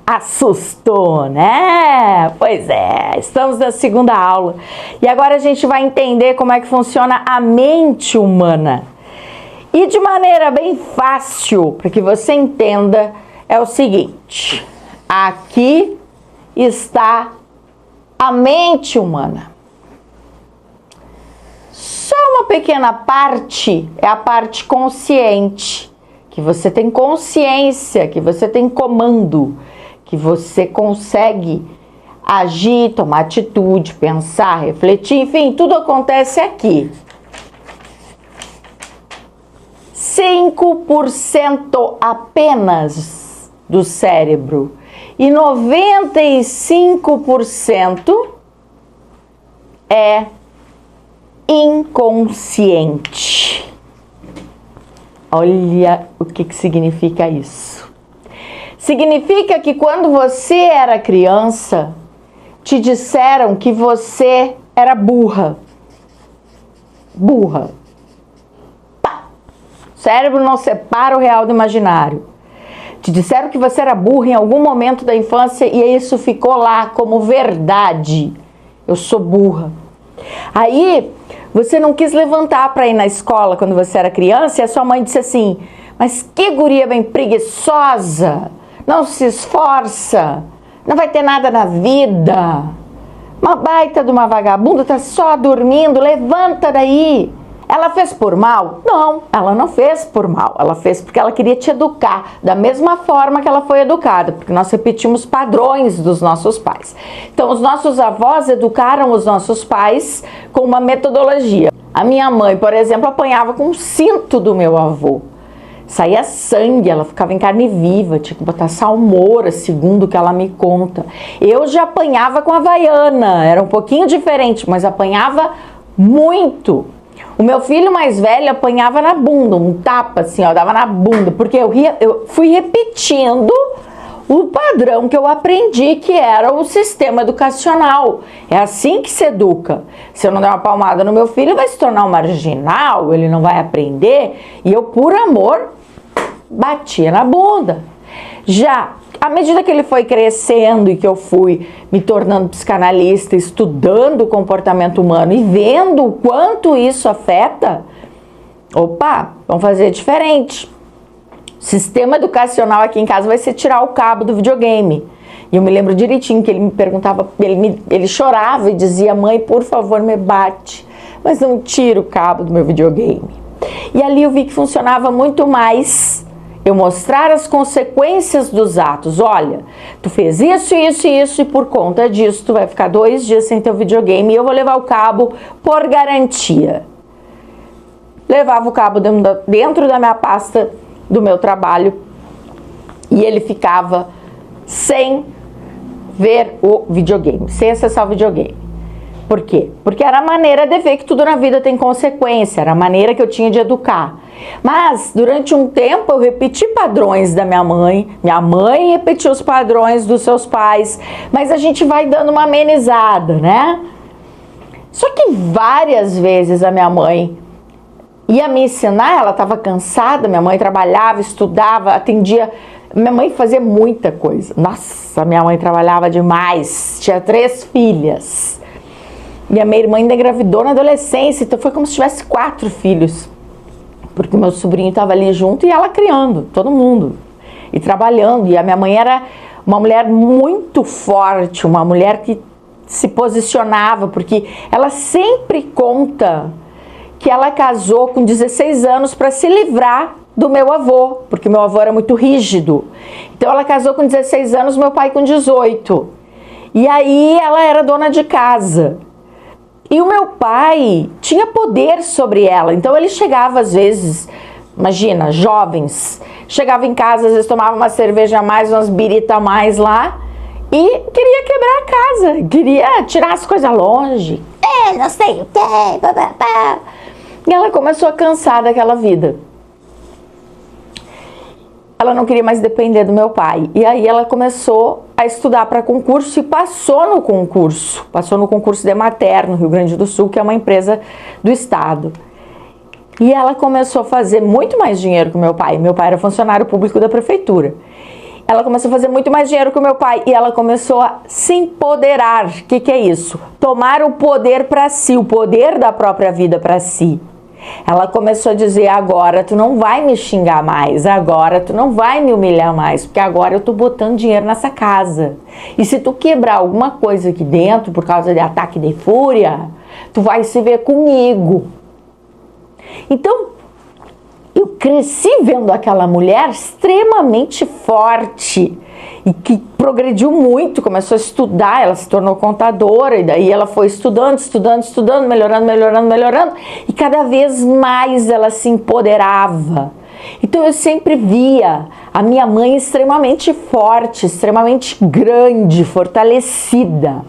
Assustou, né? Pois é, estamos na segunda aula e agora a gente vai entender como é que funciona a mente humana. E de maneira bem fácil, para que você entenda, é o seguinte: aqui está a mente humana. Só uma pequena parte é a parte consciente, que você tem consciência, que você tem comando, que você consegue agir, tomar atitude, pensar, refletir, enfim, tudo acontece aqui. 5% apenas do cérebro e 95% é inconsciente. Olha o que significa isso. Significa que quando você era criança, te disseram que você era burra. Burra. Pá. O cérebro não separa o real do imaginário. Te disseram que você era burra em algum momento da infância e isso ficou lá como verdade. Eu sou burra. Aí, você não quis levantar para ir na escola quando você era criança e a sua mãe disse assim: mas que guria bem preguiçosa, não se esforça, não vai ter nada na vida, uma baita de uma vagabunda, tá só dormindo, levanta daí. Ela fez por mal? Não, ela não fez por mal, ela fez porque ela queria te educar da mesma forma que ela foi educada, porque nós repetimos padrões dos nossos pais. Então, os nossos avós educaram os nossos pais com uma metodologia. A minha mãe, por exemplo, apanhava com um cinto do meu avô. Saía sangue, ela ficava em carne viva, tinha que botar salmoura, segundo o que ela me conta. Eu já apanhava com a havaiana, era um pouquinho diferente, mas apanhava muito. O meu filho mais velho apanhava na bunda, um tapa assim, ó, dava na bunda, porque eu fui repetindo o padrão que eu aprendi, que era o sistema educacional. É assim que se educa. Se eu não der uma palmada no meu filho, vai se tornar um marginal, ele não vai aprender. E eu, por amor, batia na bunda. Já à medida que ele foi crescendo e que eu fui me tornando psicanalista, estudando o comportamento humano e vendo o quanto isso afeta, opa, vamos fazer diferente. O sistema educacional aqui em casa vai ser tirar o cabo do videogame. E eu me lembro direitinho que ele me perguntava, ele chorava e dizia: mãe, por favor, me bate, mas não tira o cabo do meu videogame. E ali eu vi que funcionava muito mais eu mostrar as consequências dos atos. Olha, tu fez isso, isso e isso, e por conta disso tu vai ficar 2 dias sem teu videogame e eu vou levar o cabo por garantia. Levava o cabo dentro da minha pasta do meu trabalho e ele ficava sem ver o videogame, sem acessar o videogame. Por quê? Porque era a maneira de ver que tudo na vida tem consequência, era a maneira que eu tinha de educar. Mas, durante um tempo, eu repeti padrões da minha mãe repetiu os padrões dos seus pais, mas a gente vai dando uma amenizada, né? Só que várias vezes a minha mãe ia me ensinar, ela estava cansada, minha mãe trabalhava, estudava, atendia. Minha mãe fazia muita coisa. Nossa, minha mãe trabalhava demais, tinha 3 filhas. E a minha irmã ainda engravidou na adolescência, então foi como se tivesse 4 filhos. Porque meu sobrinho estava ali junto e ela criando, todo mundo. E trabalhando. E a minha mãe era uma mulher muito forte, uma mulher que se posicionava, porque ela sempre conta que ela casou com 16 anos para se livrar do meu avô, porque meu avô era muito rígido. Então ela casou com 16 anos, meu pai com 18. E aí ela era dona de casa. E o meu pai tinha poder sobre ela, então ele chegava às vezes, imagina, jovens, chegava em casa, às vezes tomava uma cerveja a mais, umas birita a mais lá e queria quebrar a casa, queria tirar as coisas longe, não sei o que, e ela começou a cansar daquela vida. Ela não queria mais depender do meu pai. E aí ela começou a estudar para concurso e passou no concurso. Passou no concurso de Emater, no Rio Grande do Sul, que é uma empresa do estado. E ela começou a fazer muito mais dinheiro que o meu pai. Meu pai era funcionário público da prefeitura. ela começou a fazer muito mais dinheiro que o meu pai e ela começou a se empoderar. O que é isso? Tomar o poder para si, o poder da própria vida para si. Ela começou a dizer, agora tu não vai me xingar mais, agora tu não vai me humilhar mais, porque agora eu tô botando dinheiro nessa casa. E se tu quebrar alguma coisa aqui dentro por causa de ataque de fúria, tu vai se ver comigo. Então, eu cresci vendo aquela mulher extremamente forte e que progrediu muito, começou a estudar, ela se tornou contadora e daí ela foi estudando, melhorando e cada vez mais ela se empoderava. Então eu sempre via a minha mãe extremamente forte, extremamente grande, fortalecida.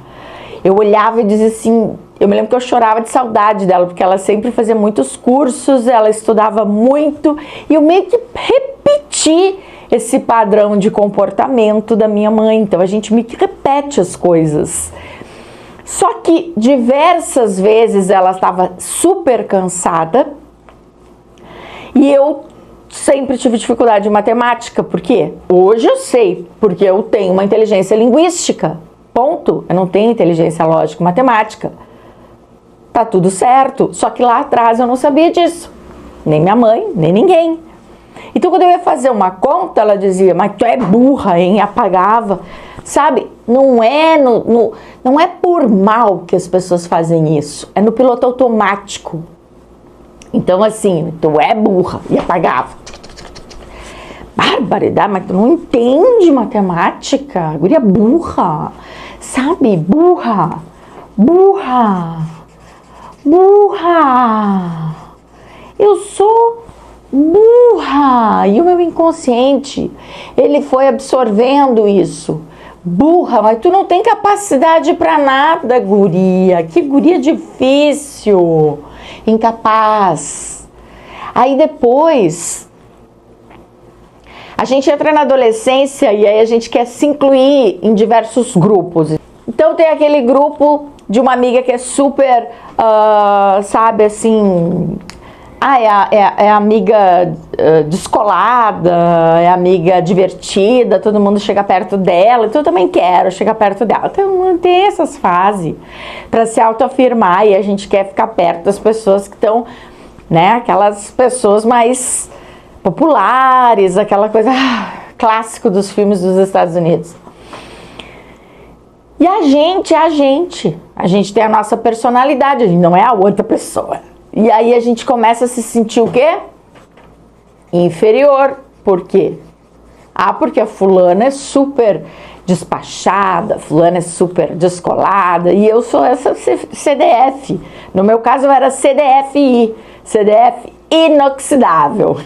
Eu olhava e dizia assim, eu me lembro que eu chorava de saudade dela, porque ela sempre fazia muitos cursos, ela estudava muito, e eu meio que repeti esse padrão de comportamento da minha mãe. Então a gente meio que repete as coisas. Só que diversas vezes ela estava super cansada, e eu sempre tive dificuldade em matemática. Por quê? Hoje eu sei, porque eu tenho uma inteligência linguística. Ponto. Eu não tenho inteligência lógica matemática. Tá tudo certo. Só que lá atrás eu não sabia disso. Nem minha mãe, nem ninguém. Então quando eu ia fazer uma conta, ela dizia, mas tu é burra, hein? Apagava. Sabe, não é por mal que as pessoas fazem isso. É no piloto automático. Então assim, tu é burra. E apagava. Barbaridade, mas tu não entende matemática. Guria burra. Sabe, burra. Eu sou burra. E o meu inconsciente, ele foi absorvendo isso. Burra, mas tu não tem capacidade pra nada, guria. Que guria difícil. Incapaz. Aí depois, a gente entra na adolescência e aí a gente quer se incluir em diversos grupos. Então tem aquele grupo de uma amiga que é super, sabe, assim... é a amiga descolada, é a amiga divertida, todo mundo chega perto dela, então eu também quero chegar perto dela. Então tem essas fases para se autoafirmar e a gente quer ficar perto das pessoas que estão, né, aquelas pessoas mais populares, aquela coisa clássico dos filmes dos Estados Unidos. E a gente tem a nossa personalidade, a gente não é a outra pessoa. E aí a gente começa a se sentir o quê? Inferior. Por quê? Porque a fulana é super despachada, fulana é super descolada, e eu sou essa CDF. No meu caso eu era CDFI, CDF inoxidável.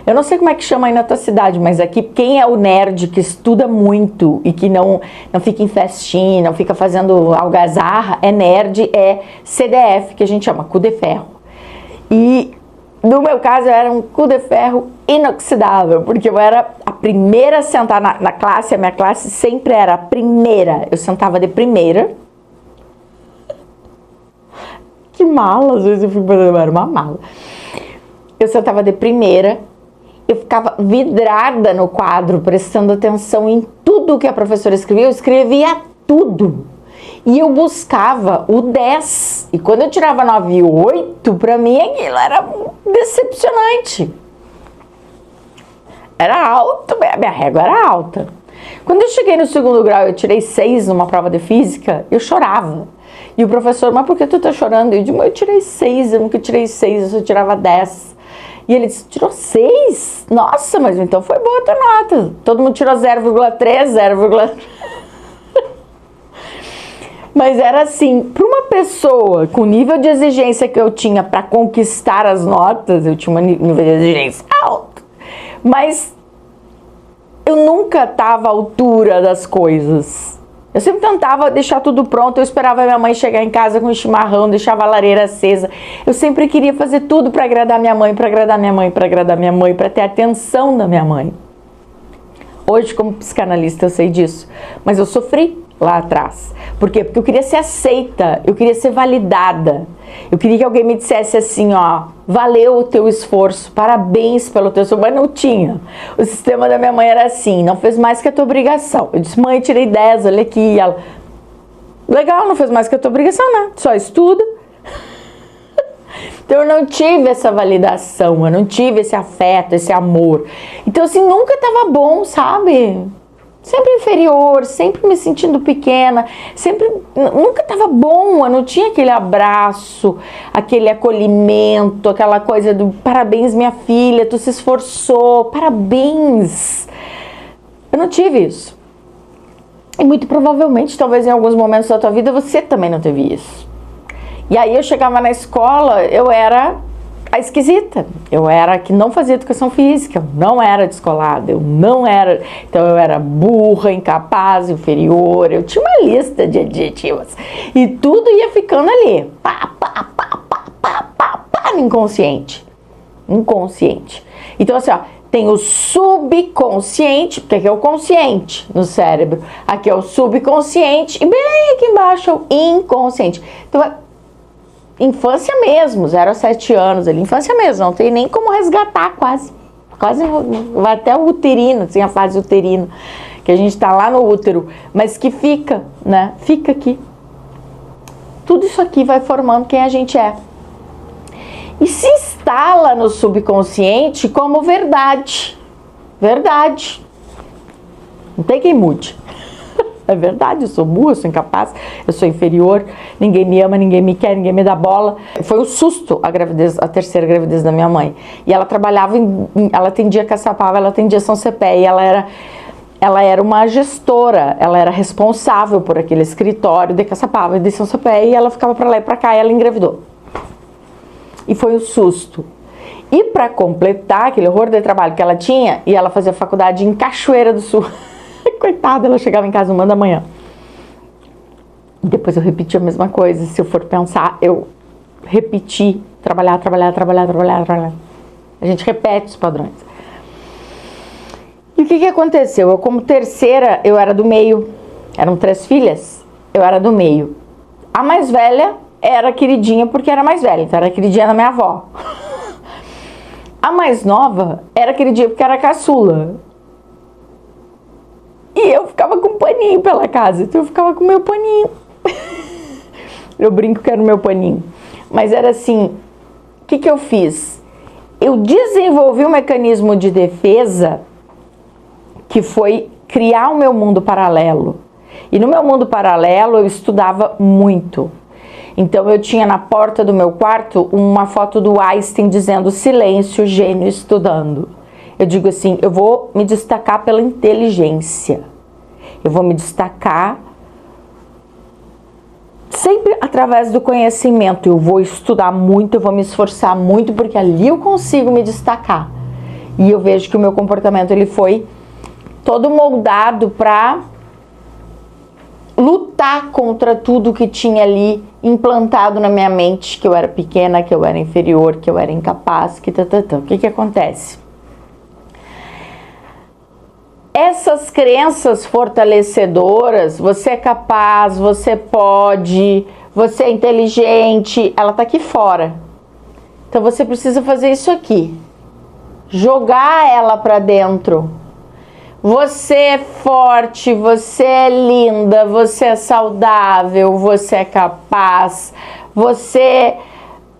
Eu não sei como é que chama aí na tua cidade, mas aqui quem é o nerd que estuda muito e que não fica em festinha, não fica fazendo algazarra, é nerd, é CDF, que a gente chama cu de ferro. E no meu caso eu era um cu de ferro inoxidável, porque eu era a primeira a sentar na classe, a minha classe sempre era a primeira, eu sentava de primeira. Que mala, às vezes eu fico pensando, era uma mala. Eu sentava de primeira, eu ficava vidrada no quadro, prestando atenção em tudo que a professora escrevia, eu escrevia tudo. E eu buscava o 10. E quando eu tirava 9 e 8, pra mim aquilo era decepcionante. Era alto, minha régua era alta. Quando eu cheguei no segundo grau, eu tirei 6 numa prova de física, eu chorava. E o professor, mas por que tu tá chorando? Eu digo, eu tirei 6, eu nunca tirei 6, eu só tirava 10. E ele disse, tirou 6? Nossa, mas então foi boa a tua nota. Todo mundo tirou 0,3, 0,3. Mas era assim, para uma pessoa com o nível de exigência que eu tinha para conquistar as notas, eu tinha um nível de exigência alto. Mas eu nunca estava à altura das coisas. Eu sempre tentava deixar tudo pronto, eu esperava a minha mãe chegar em casa com o chimarrão, deixava a lareira acesa. Eu sempre queria fazer tudo para agradar minha mãe, para agradar minha mãe, para agradar minha mãe, para ter a atenção da minha mãe. Hoje, como psicanalista, eu sei disso. Mas eu sofri lá atrás. Por quê? Porque eu queria ser aceita, eu queria ser validada. Eu queria que alguém me dissesse assim, ó, valeu o teu esforço, parabéns pelo teu esforço, mas não tinha. O sistema da minha mãe era assim, não fez mais que a tua obrigação. Eu disse, mãe, tirei 10, olha aqui. E ela, legal, não fez mais que a tua obrigação, né? Só estuda. Então eu não tive essa validação, eu não tive esse afeto, esse amor. Então assim, nunca tava bom, sabe? Sempre inferior, sempre me sentindo pequena, sempre, nunca tava bom, eu não tinha aquele abraço, aquele acolhimento, aquela coisa do parabéns minha filha, tu se esforçou, parabéns. Eu não tive isso. E muito provavelmente, talvez em alguns momentos da tua vida, você também não teve isso. E aí eu chegava na escola, eu era a esquisita, eu era a que não fazia educação física, eu não era descolada, eu não era, então eu era burra, incapaz, inferior, eu tinha uma lista de adjetivos e tudo ia ficando ali, no inconsciente, então assim ó, tem o subconsciente, porque aqui é o consciente no cérebro, aqui é o subconsciente e bem aqui embaixo é o inconsciente, então infância mesmo, 0 a 7 anos ali, infância mesmo, não tem nem como resgatar quase vai até o uterino, assim, a fase uterina, que a gente tá lá no útero, mas que fica, né, fica aqui. Tudo isso aqui vai formando quem a gente é. E se instala no subconsciente como verdade. Verdade. Não tem quem mude. É verdade, eu sou burra, eu sou incapaz, eu sou inferior, ninguém me ama, ninguém me quer, ninguém me dá bola. Foi um susto a terceira gravidez da minha mãe. E ela trabalhava, ela atendia Caçapava, ela atendia São Cepé, e ela era uma gestora, ela era responsável por aquele escritório de Caçapava e de São Cepé, e ela ficava para lá e para cá, e ela engravidou. E foi um susto. E para completar aquele horror de trabalho que ela tinha, e ela fazia faculdade em Cachoeira do Sul. Coitada, ela chegava em casa 1 da manhã. E depois eu repeti a mesma coisa. Se eu for pensar, eu repeti. Trabalhar. A gente repete os padrões. E o que aconteceu? Eu, como terceira, eu era do meio. Eram 3 filhas. Eu era do meio. A mais velha era queridinha porque era mais velha. Então era queridinha da minha avó. A mais nova era queridinha porque era caçula. E eu ficava com paninho pela casa, então eu ficava com o meu paninho. Eu brinco que era o meu paninho. Mas era assim, o que eu fiz? Eu desenvolvi um mecanismo de defesa que foi criar o meu mundo paralelo. E no meu mundo paralelo eu estudava muito. Então eu tinha na porta do meu quarto uma foto do Einstein dizendo silêncio, gênio estudando. Eu digo assim, eu vou me destacar pela inteligência. Eu vou me destacar sempre através do conhecimento. Eu vou estudar muito, eu vou me esforçar muito, porque ali eu consigo me destacar. E eu vejo que o meu comportamento ele foi todo moldado para lutar contra tudo que tinha ali implantado na minha mente, que eu era pequena, que eu era inferior, que eu era incapaz, que O que acontece? Essas crenças fortalecedoras, você é capaz, você pode, você é inteligente, ela tá aqui fora. Então você precisa fazer isso aqui. Jogar ela para dentro. Você é forte, você é linda, você é saudável, você é capaz,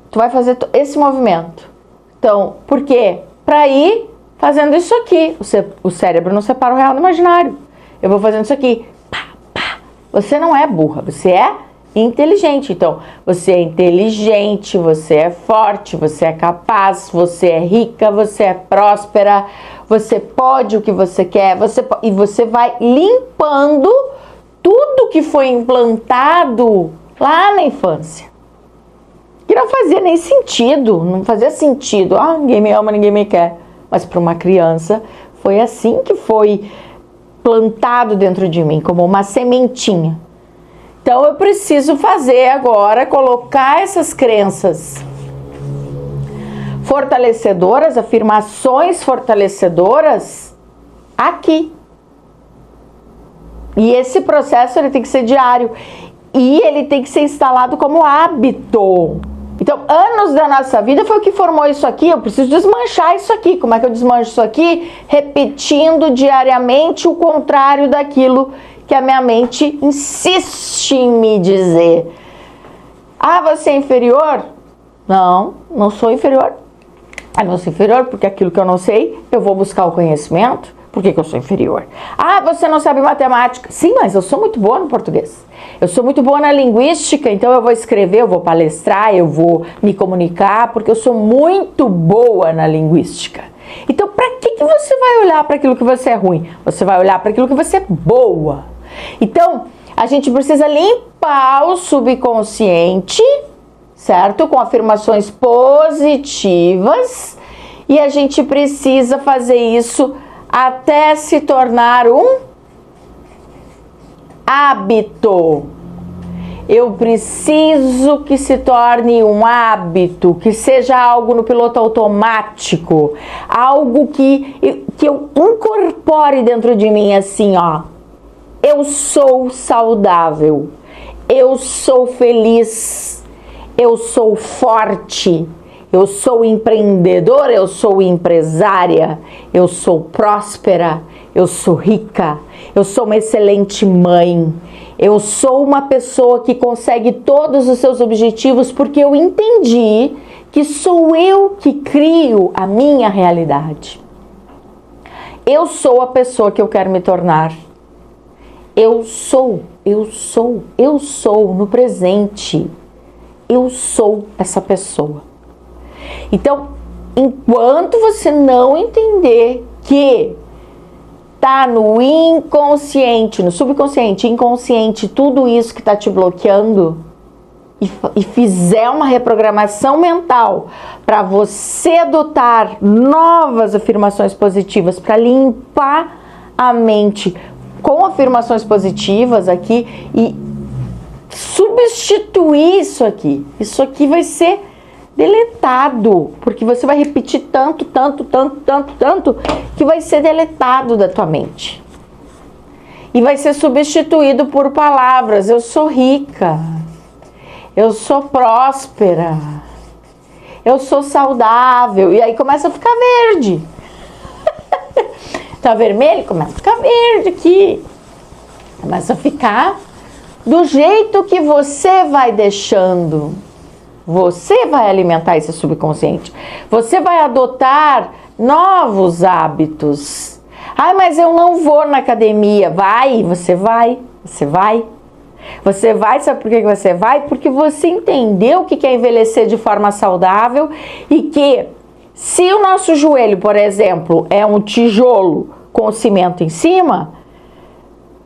tu vai fazer esse movimento. Então, por quê? Para ir fazendo isso aqui. O cérebro não separa o real do imaginário. Eu vou fazendo isso aqui. Pá, pá. Você não é burra, você é inteligente. Então, você é inteligente, você é forte, você é capaz, você é rica, você é próspera, você pode o que você quer, e você vai limpando tudo que foi implantado lá na infância. Que não fazia nem sentido, não fazia sentido. Ah, ninguém me ama, ninguém me quer. Mas para uma criança foi assim que foi plantado dentro de mim, como uma sementinha. Então eu preciso fazer agora, colocar essas crenças fortalecedoras, afirmações fortalecedoras aqui. E esse processo ele tem que ser diário e ele tem que ser instalado como hábito. Então, anos da nossa vida foi o que formou isso aqui. Eu preciso desmanchar isso aqui. Como é que eu desmancho isso aqui? Repetindo diariamente o contrário daquilo que a minha mente insiste em me dizer. Ah, você é inferior? Não, não sou inferior. Ah, não sou inferior porque aquilo que eu não sei, eu vou buscar o conhecimento. Por que eu sou inferior? Ah, você não sabe matemática. Sim, mas eu sou muito boa no português. Eu sou muito boa na linguística, então eu vou escrever, eu vou palestrar, eu vou me comunicar, porque eu sou muito boa na linguística. Então, para que você vai olhar para aquilo que você é ruim? Você vai olhar para aquilo que você é boa. Então, a gente precisa limpar o subconsciente, certo? Com afirmações positivas. E a gente precisa fazer isso até se tornar um hábito. Eu preciso que se torne um hábito, que seja algo no piloto automático, algo que eu incorpore dentro de mim assim, ó. Eu sou saudável, eu sou feliz, eu sou forte, eu sou empreendedor, eu sou empresária, eu sou próspera, eu sou rica, eu sou uma excelente mãe, eu sou uma pessoa que consegue todos os seus objetivos porque eu entendi que sou eu que crio a minha realidade. Eu sou a pessoa que eu quero me tornar. Eu sou no presente. Eu sou essa pessoa. Então, enquanto você não entender que tá no inconsciente, no subconsciente, inconsciente, tudo isso que tá te bloqueando e fizer uma reprogramação mental para você adotar novas afirmações positivas para limpar a mente com afirmações positivas aqui e substituir isso aqui. Isso aqui vai ser deletado, porque você vai repetir tanto, que vai ser deletado da tua mente. E vai ser substituído por palavras. Eu sou rica. Eu sou próspera. Eu sou saudável. E aí começa a ficar verde. Tá vermelho? Começa a ficar verde aqui. Começa a ficar do jeito que você vai deixando. Você vai alimentar esse subconsciente. Você vai adotar novos hábitos. Ai, mas eu não vou na academia. Vai, você vai. Você vai. Você vai, sabe por que você vai? Porque você entendeu o que é envelhecer de forma saudável e que se o nosso joelho, por exemplo, é um tijolo com cimento em cima,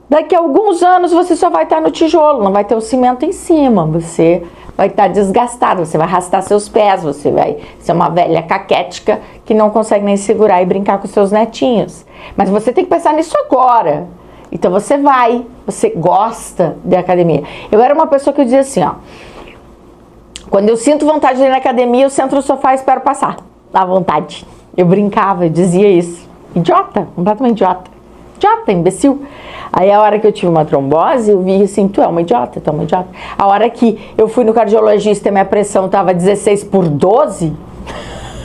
daqui a alguns anos você só vai estar no tijolo, não vai ter o cimento em cima. Você vai estar desgastado, você vai arrastar seus pés, você vai ser uma velha caquética que não consegue nem segurar e brincar com seus netinhos. Mas você tem que pensar nisso agora. Então você vai, você gosta de academia. Eu era uma pessoa que eu dizia assim, ó. Quando eu sinto vontade de ir na academia, eu sento no sofá e espero passar. Dá vontade. Eu brincava, eu dizia isso. Idiota, completamente idiota. Idiota, imbecil. Aí a hora que eu tive uma trombose, eu vi assim, tu é uma idiota, tu é uma idiota. A hora que eu fui no cardiologista e minha pressão tava 16/12,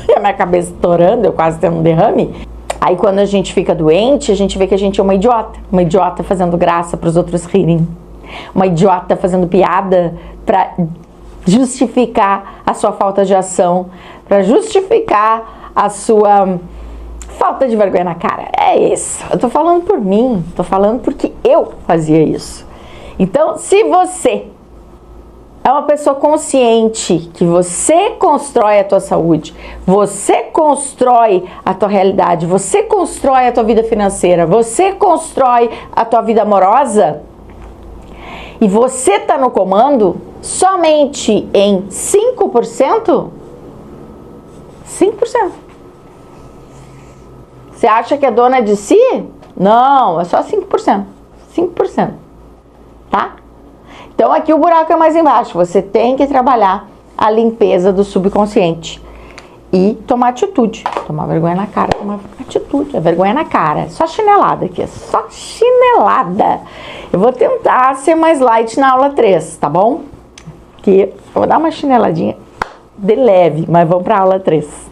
e a minha cabeça estourando, eu quase tendo um derrame. Aí quando a gente fica doente, a gente vê que a gente é uma idiota fazendo graça para os outros rirem. Uma idiota fazendo piada para justificar a sua falta de ação, para justificar a sua falta de vergonha na cara. É isso. Eu tô falando por mim, tô falando porque eu fazia isso. Então, se você é uma pessoa consciente que você constrói a tua saúde, você constrói a tua realidade, você constrói a tua vida financeira, você constrói a tua vida amorosa e você tá no comando somente em 5%? 5%. Você acha que é dona de si? Não, é só 5%. 5%. Tá? Então aqui o buraco é mais embaixo. Você tem que trabalhar a limpeza do subconsciente. e tomar atitude. Tomar vergonha na cara, tomar atitude. É vergonha na cara. Só chinelada aqui, só chinelada. Eu vou tentar ser mais light na aula 3, tá bom? Que eu vou dar uma chineladinha de leve, mas vamos pra aula 3.